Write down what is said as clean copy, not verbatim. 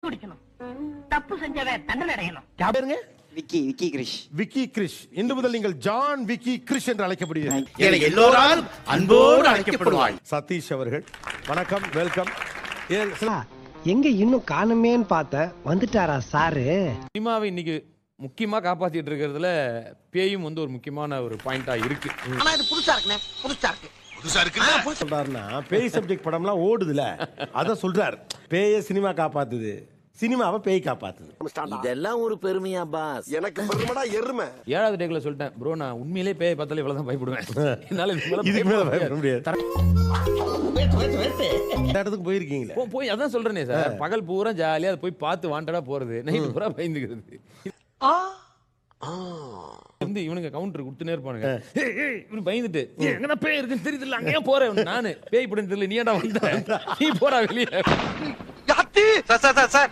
குடிக்கணும். தப்பு செஞ்சவன் தண்டனை அடையணும். யாருங்க? விக்கி கிரிஷ். விக்கி கிரிஷ். இன்று முதல் நீங்கள் ஜான் விக்கி கிரிஷ் என்று அழைக்கப்படுவீர்கள். என எல்லோராலும் அன்போடு அழைக்கப்படுவாய். சதீஷ் அவர்கள் வணக்கம், வெல்கம். எங்க இன்னும் காணுமேன்னு பார்த்த வந்துட்டாரா சாரு? சினிமாவை இன்னைக்கு முக்கியமா காப்பாத்திட்டு இருக்கிறதுல பேயும் வந்து ஒரு முக்கியமான ஒரு பாயிண்டா இருக்கு. ஆனா இது புதுசா இருக்குனே, புதுசா இருக்கு. சொல்றாருன்னா பேய் சப்ஜெக்ட் படம்லாம் ஓடுதுல, அத சொல்றாரு. பேய சினிமா காப்பாத்துது, சினிமாவை பேய் காப்பாத்துது. இதெல்லாம் ஒரு பெருமையா பாஸ்? எனக்கு பெருமடா எருமை. 7வது டேக்ல சொல்லிட்டேன் ப்ரோ, நான் உண்மையிலேயே பேயை பார்த்தாலே இவ்வளவுதான் பயப்படுவேன். என்னால இதுக்கு மேல பயப்பட முடியாது. இந்த இடத்துக்கு போயிருக்கீங்களே? போய் அதான் சொல்றேனே சார், பகல் பூரா ஜாலியா போய் பார்த்து வாண்டடா போறது, நைட் பூரா பயந்துக்கிறது. வந்து இவனுங்க கவுண்டர் கொடுத்துனே இருப்பானுங்க. இவனு பயந்துட்டு எங்கடா பேய் இருக்குன்னு தெரியுதுல்ல, அங்கேயே போறேன் நானு. பேய் படம் தெரியல, நீ ஏன்டா வந்த, நீ போடா வெளியே. சார்